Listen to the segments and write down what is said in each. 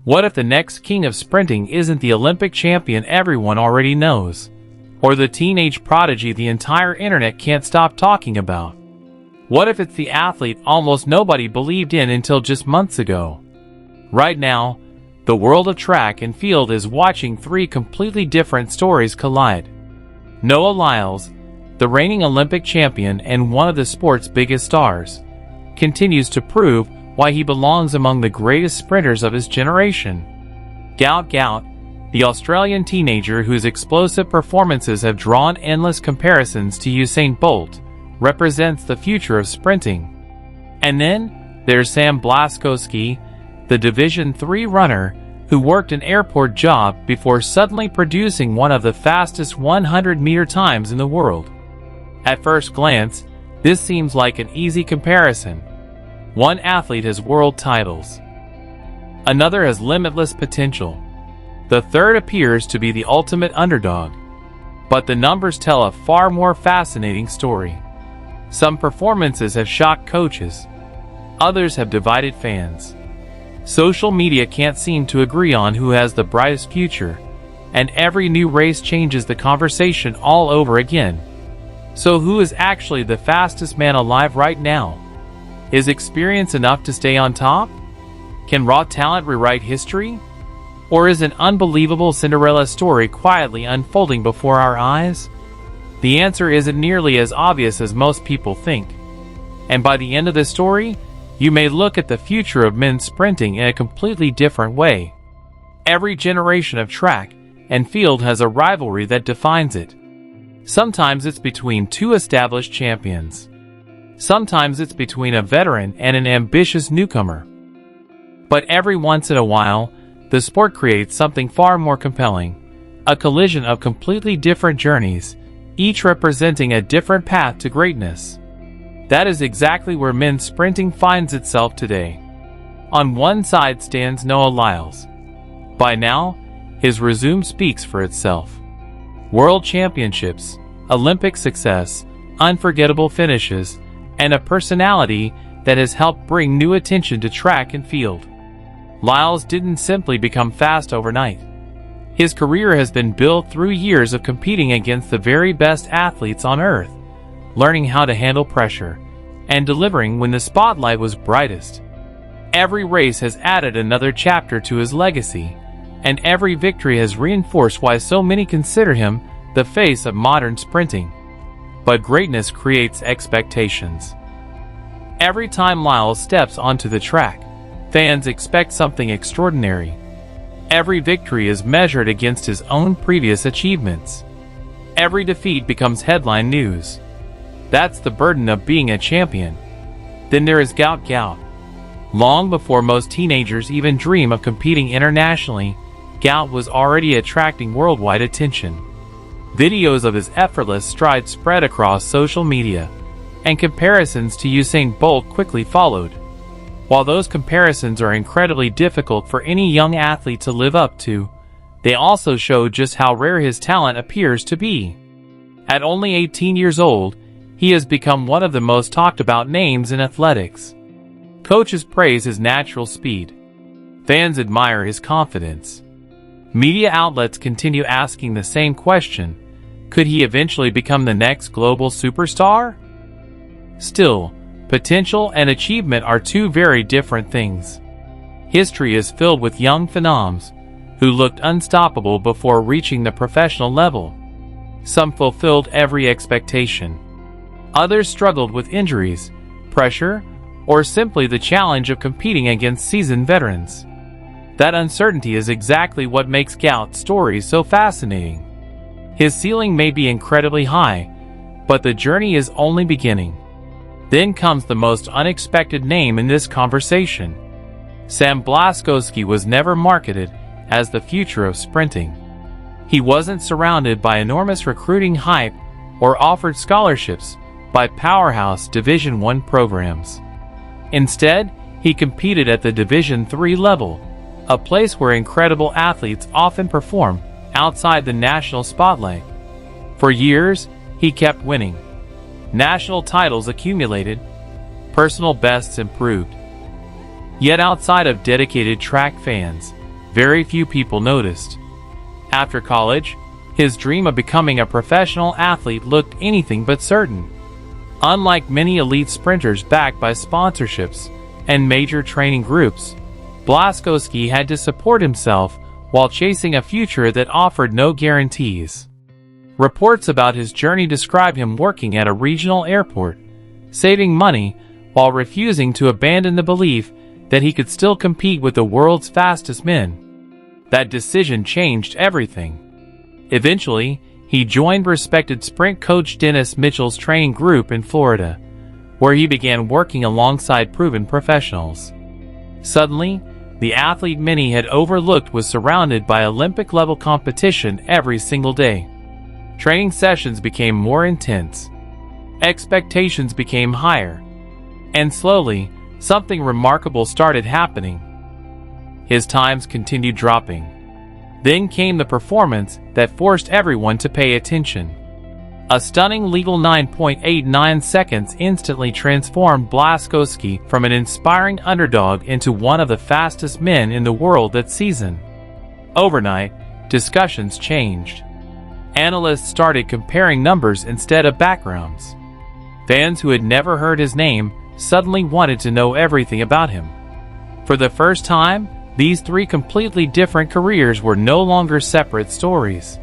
What if the next king of sprinting isn't the Olympic champion everyone already knows, or the teenage prodigy the entire internet can't stop talking about? What if it's the athlete almost nobody believed in until just months ago? Right now, the world of track and field is watching three completely different stories collide. Noah Lyles, the reigning Olympic champion and one of the sport's biggest stars, continues to prove why he belongs among the greatest sprinters of his generation. Gout Gout, the Australian teenager whose explosive performances have drawn endless comparisons to Usain Bolt, represents the future of sprinting. And then, there's Sam Blasoski, the Division III runner who worked an airport job before suddenly producing one of the fastest 100-meter times in the world. At first glance, this seems like an easy comparison. One athlete has world titles. Another has limitless potential. The third appears to be the ultimate underdog. But the numbers tell a far more fascinating story. Some performances have shocked coaches. Others have divided fans. Social media can't seem to agree on who has the brightest future, and every new race changes the conversation all over again. So who is actually the fastest man alive right now? Is experience enough to stay on top? Can raw talent rewrite history? Or is an unbelievable Cinderella story quietly unfolding before our eyes? The answer isn't nearly as obvious as most people think. And by the end of this story, you may look at the future of men's sprinting in a completely different way. Every generation of track and field has a rivalry that defines it. Sometimes it's between two established champions. Sometimes it's between a veteran and an ambitious newcomer. But every once in a while, the sport creates something far more compelling, a collision of completely different journeys, each representing a different path to greatness. That is exactly where men's sprinting finds itself today. On one side stands Noah Lyles. By now, his resume speaks for itself. World championships, Olympic success, unforgettable finishes, and a personality that has helped bring new attention to track and field. Lyles didn't simply become fast overnight. His career has been built through years of competing against the very best athletes on earth, learning how to handle pressure, and delivering when the spotlight was brightest. Every race has added another chapter to his legacy, and every victory has reinforced why so many consider him the face of modern sprinting. But greatness creates expectations. Every time Lyles steps onto the track, fans expect something extraordinary. Every victory is measured against his own previous achievements. Every defeat becomes headline news. That's the burden of being a champion. Then there is Gout Gout. Long before most teenagers even dream of competing internationally, Gout was already attracting worldwide attention. Videos of his effortless stride spread across social media, and comparisons to Usain Bolt quickly followed. While those comparisons are incredibly difficult for any young athlete to live up to, they also show just how rare his talent appears to be. At only 18 years old, he has become one of the most talked about names in athletics. Coaches praise his natural speed. Fans admire his confidence. Media outlets continue asking the same question: could he eventually become the next global superstar? Still, potential and achievement are two very different things. History is filled with young phenoms who looked unstoppable before reaching the professional level. Some fulfilled every expectation. Others struggled with injuries, pressure, or simply the challenge of competing against seasoned veterans. That uncertainty is exactly what makes Gout's story so fascinating. His ceiling may be incredibly high, but the journey is only beginning. Then comes the most unexpected name in this conversation. Sam Blasoski was never marketed as the future of sprinting. He wasn't surrounded by enormous recruiting hype or offered scholarships by powerhouse Division I programs. Instead, he competed at the Division III level, a place where incredible athletes often perform outside the national spotlight. For years, he kept winning. National titles accumulated, personal bests improved. Yet outside of dedicated track fans, very few people noticed. After college, his dream of becoming a professional athlete looked anything but certain. Unlike many elite sprinters backed by sponsorships and major training groups, Blaskowski had to support himself while chasing a future that offered no guarantees. Reports about his journey describe him working at a regional airport, saving money while refusing to abandon the belief that he could still compete with the world's fastest men. That decision changed everything. Eventually, he joined respected sprint coach Dennis Mitchell's training group in Florida, where he began working alongside proven professionals. Suddenly, the athlete many had overlooked was surrounded by Olympic-level competition every single day. Training sessions became more intense. Expectations became higher. And slowly, something remarkable started happening. His times continued dropping. Then came the performance that forced everyone to pay attention. A stunning legal 9.89 seconds instantly transformed Blaskowski from an inspiring underdog into one of the fastest men in the world that season. Overnight, discussions changed. Analysts started comparing numbers instead of backgrounds. Fans who had never heard his name suddenly wanted to know everything about him. For the first time, these three completely different careers were no longer separate stories.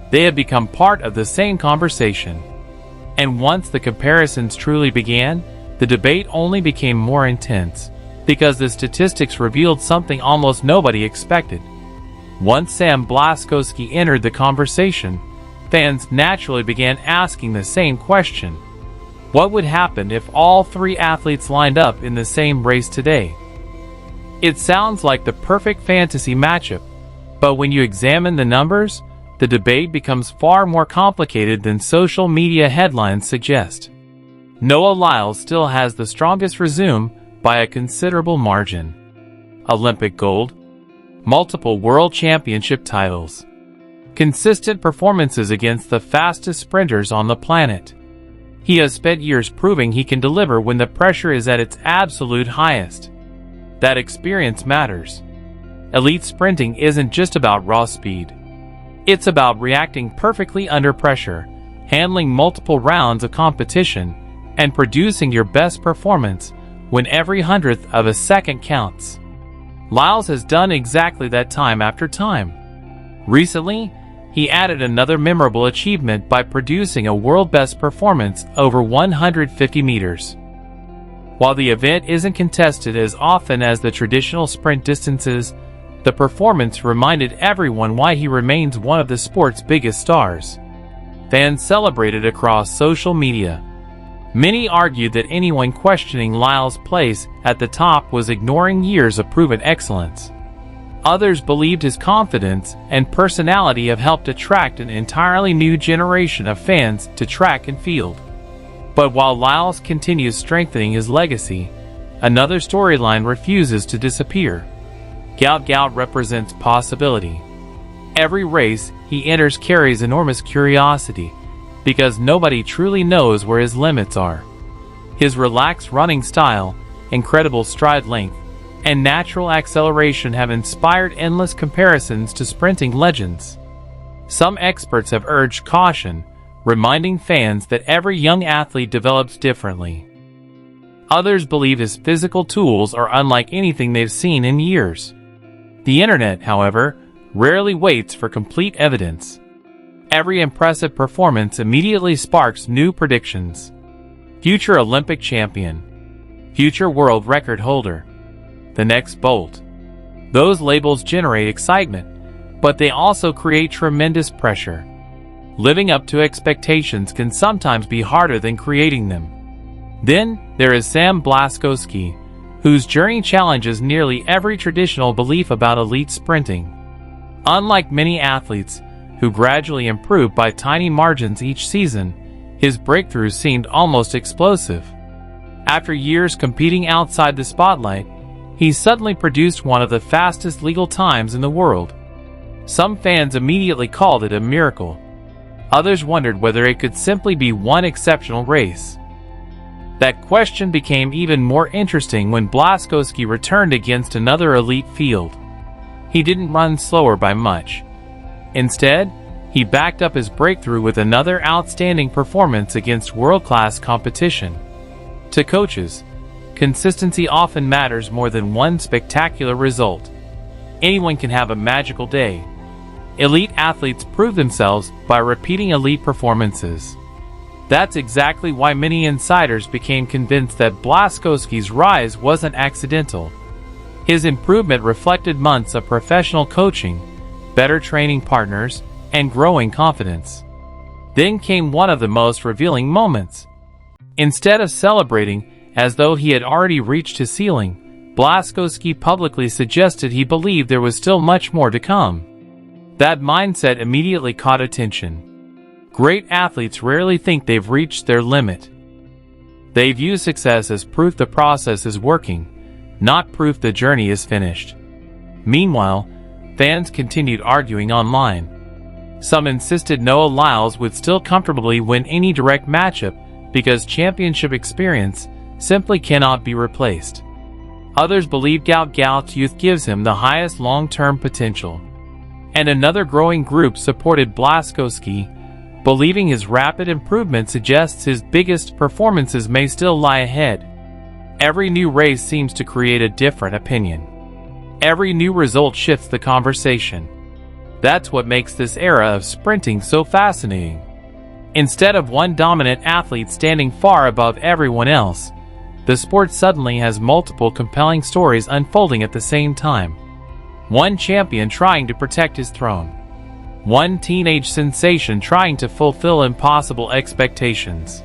They had become part of the same conversation. And once the comparisons truly began, the debate only became more intense, because the statistics revealed something almost nobody expected. Once Sam Blasoski entered the conversation, fans naturally began asking the same question. What would happen if all three athletes lined up in the same race today? It sounds like the perfect fantasy matchup, but when you examine the numbers, the debate becomes far more complicated than social media headlines suggest. Noah Lyles still has the strongest resume by a considerable margin. Olympic gold, multiple world championship titles, consistent performances against the fastest sprinters on the planet. He has spent years proving he can deliver when the pressure is at its absolute highest. That experience matters. Elite sprinting isn't just about raw speed. It's about reacting perfectly under pressure, handling multiple rounds of competition, and producing your best performance when every hundredth of a second counts. Lyles has done exactly that time after time. Recently, he added another memorable achievement by producing a world best performance over 150 meters. While the event isn't contested as often as the traditional sprint distances, the performance reminded everyone why he remains one of the sport's biggest stars. Fans celebrated across social media. Many argued that anyone questioning Lyles' place at the top was ignoring years of proven excellence. Others believed his confidence and personality have helped attract an entirely new generation of fans to track and field. But while Lyles continues strengthening his legacy, another storyline refuses to disappear. Gout Gout represents possibility. Every race he enters carries enormous curiosity, because nobody truly knows where his limits are. His relaxed running style, incredible stride length, and natural acceleration have inspired endless comparisons to sprinting legends. Some experts have urged caution, reminding fans that every young athlete develops differently. Others believe his physical tools are unlike anything they've seen in years. The internet, however, rarely waits for complete evidence. Every impressive performance immediately sparks new predictions. Future Olympic champion. Future world record holder. The next Bolt. Those labels generate excitement, but they also create tremendous pressure. Living up to expectations can sometimes be harder than creating them. Then, there is Sam Blasoski, whose journey challenges nearly every traditional belief about elite sprinting. Unlike many athletes, who gradually improve by tiny margins each season, his breakthroughs seemed almost explosive. After years competing outside the spotlight, he suddenly produced one of the fastest legal times in the world. Some fans immediately called it a miracle. Others wondered whether it could simply be one exceptional race. That question became even more interesting when Blaskowski returned against another elite field. He didn't run slower by much. Instead, he backed up his breakthrough with another outstanding performance against world-class competition. To coaches, consistency often matters more than one spectacular result. Anyone can have a magical day. Elite athletes prove themselves by repeating elite performances. That's exactly why many insiders became convinced that Blaskowski's rise wasn't accidental. His improvement reflected months of professional coaching, better training partners, and growing confidence. Then came one of the most revealing moments. Instead of celebrating as though he had already reached his ceiling, Blaskowski publicly suggested he believed there was still much more to come. That mindset immediately caught attention. Great athletes rarely think they've reached their limit. They view success as proof the process is working, not proof the journey is finished. Meanwhile, fans continued arguing online. Some insisted Noah Lyles would still comfortably win any direct matchup because championship experience simply cannot be replaced. Others believe Gout Gout's youth gives him the highest long-term potential. And another growing group supported Blaskowski, believing his rapid improvement suggests his biggest performances may still lie ahead. Every new race seems to create a different opinion. Every new result shifts the conversation. That's what makes this era of sprinting so fascinating. Instead of one dominant athlete standing far above everyone else, the sport suddenly has multiple compelling stories unfolding at the same time. One champion trying to protect his throne. One teenage sensation trying to fulfill impossible expectations.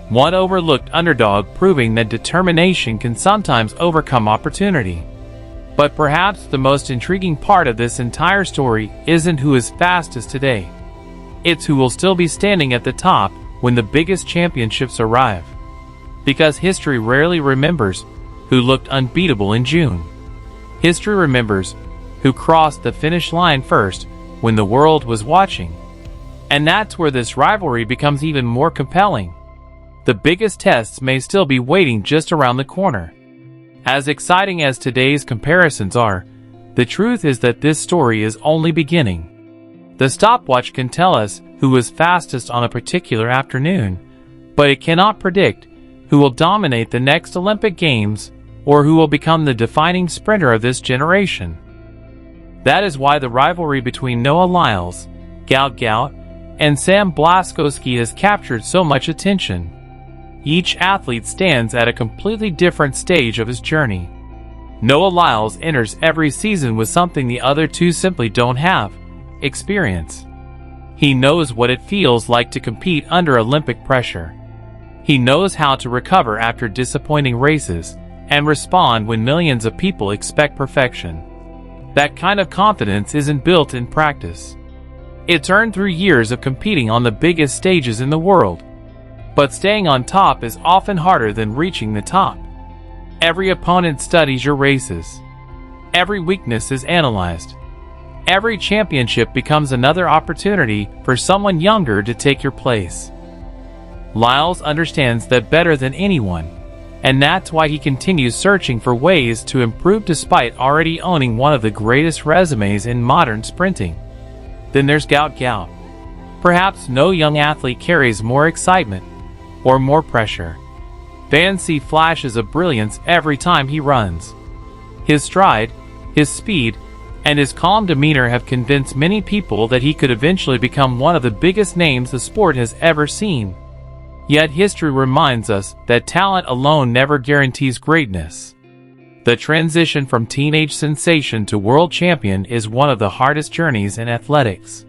One overlooked underdog proving that determination can sometimes overcome opportunity. But perhaps the most intriguing part of this entire story isn't who is fastest today. It's who will still be standing at the top when the biggest championships arrive. Because history rarely remembers who looked unbeatable in June. History remembers who crossed the finish line first when the world was watching. And that's where this rivalry becomes even more compelling. The biggest tests may still be waiting just around the corner. As exciting as today's comparisons are, the truth is that this story is only beginning. The stopwatch can tell us who was fastest on a particular afternoon, but it cannot predict who will dominate the next Olympic Games or who will become the defining sprinter of this generation. That is why the rivalry between Noah Lyles, Gout Gout, and Sam Blasoski has captured so much attention. Each athlete stands at a completely different stage of his journey. Noah Lyles enters every season with something the other two simply don't have: experience. He knows what it feels like to compete under Olympic pressure. He knows how to recover after disappointing races and respond when millions of people expect perfection. That kind of confidence isn't built in practice. It's earned through years of competing on the biggest stages in the world. But staying on top is often harder than reaching the top. Every opponent studies your races. Every weakness is analyzed. Every championship becomes another opportunity for someone younger to take your place. Lyles understands that better than anyone, and that's why he continues searching for ways to improve despite already owning one of the greatest resumes in modern sprinting. Then there's Gout Gout. Perhaps no young athlete carries more excitement or more pressure. Fans see flashes of brilliance every time he runs. His stride, his speed, and his calm demeanor have convinced many people that he could eventually become one of the biggest names the sport has ever seen. Yet history reminds us that talent alone never guarantees greatness. The transition from teenage sensation to world champion is one of the hardest journeys in athletics.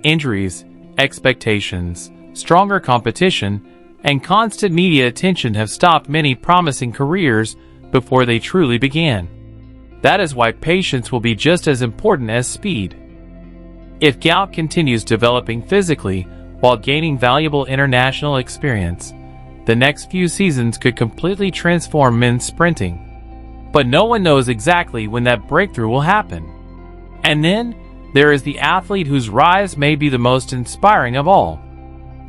Injuries, expectations, stronger competition, and constant media attention have stopped many promising careers before they truly began. That is why patience will be just as important as speed. If Gout continues developing physically while gaining valuable international experience, the next few seasons could completely transform men's sprinting. But no one knows exactly when that breakthrough will happen. And then, there is the athlete whose rise may be the most inspiring of all.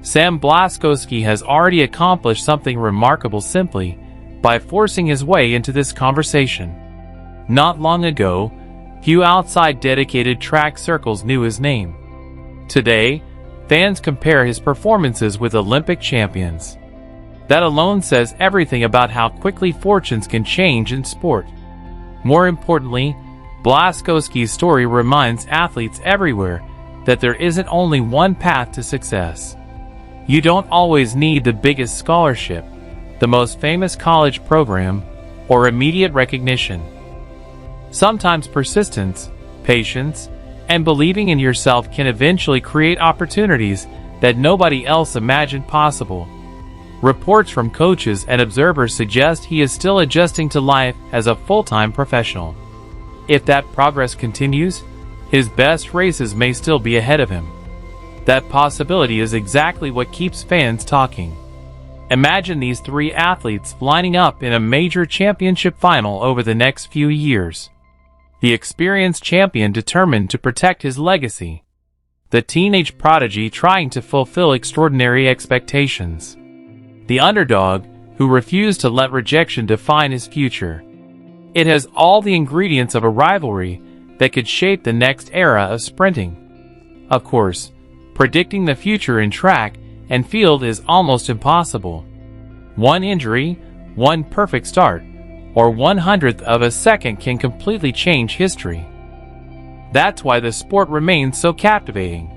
Sam Blasoski has already accomplished something remarkable simply by forcing his way into this conversation. Not long ago, Few outside dedicated track circles knew his name. Today, fans compare his performances with Olympic champions. That alone says everything about how quickly fortunes can change in sport. More importantly, Blaskowski's story reminds athletes everywhere that there isn't only one path to success. You don't always need the biggest scholarship, the most famous college program, or immediate recognition. Sometimes persistence, patience, and believing in yourself can eventually create opportunities that nobody else imagined possible. Reports from coaches and observers suggest he is still adjusting to life as a full-time professional. If that progress continues, his best races may still be ahead of him. That possibility is exactly what keeps fans talking. Imagine these three athletes lining up in a major championship final over the next few years. The experienced champion determined to protect his legacy. The teenage prodigy trying to fulfill extraordinary expectations. The underdog who refused to let rejection define his future. It has all the ingredients of a rivalry that could shape the next era of sprinting. Of course, predicting the future in track and field is almost impossible. One injury, one perfect start, or 1/100th of a second can completely change history. That's why the sport remains so captivating.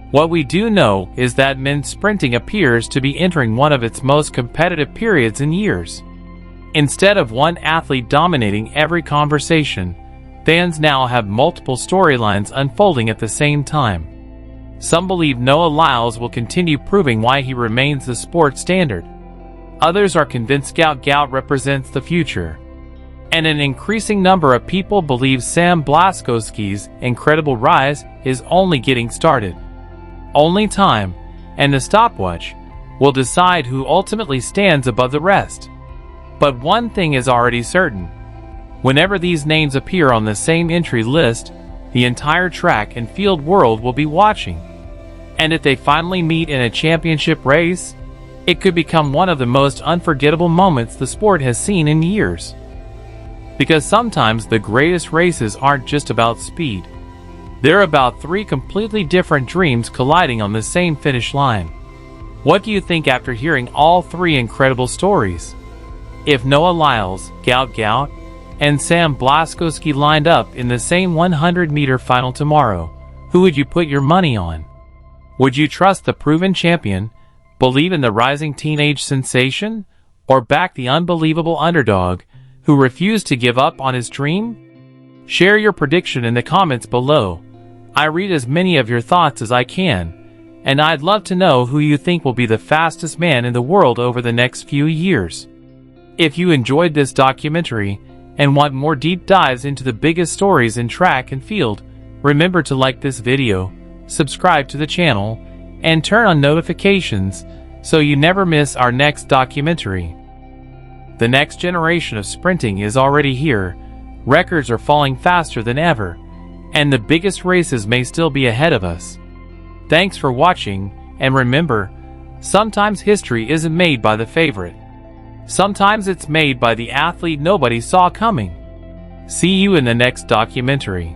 What we do know is that men's sprinting appears to be entering one of its most competitive periods in years. Instead of one athlete dominating every conversation, fans now have multiple storylines unfolding at the same time. Some believe Noah Lyles will continue proving why he remains the sport standard. Others are convinced Gout Gout represents the future. And an increasing number of people believe Sam Blasoski's incredible rise is only getting started. Only time, and the stopwatch, will decide who ultimately stands above the rest. But one thing is already certain. Whenever these names appear on the same entry list, the entire track and field world will be watching. And if they finally meet in a championship race, it could become one of the most unforgettable moments the sport has seen in years. Because sometimes the greatest races aren't just about speed. They're about three completely different dreams colliding on the same finish line. What do you think after hearing all three incredible stories? If Noah Lyles, Gout Gout, and Sam Blasoski lined up in the same 100-meter final tomorrow, who would you put your money on? Would you trust the proven champion, believe in the rising teenage sensation, or back the unbelievable underdog who refused to give up on his dream? Share your prediction in the comments below. I read as many of your thoughts as I can, and I'd love to know who you think will be the fastest man in the world over the next few years. If you enjoyed this documentary and want more deep dives into the biggest stories in track and field, remember to like this video, subscribe to the channel, and turn on notifications so you never miss our next documentary. The next generation of sprinting is already here. Records are falling faster than ever, and the biggest races may still be ahead of us. Thanks for watching, and remember, sometimes history isn't made by the favorite. Sometimes it's made by the athlete nobody saw coming. See you in the next documentary.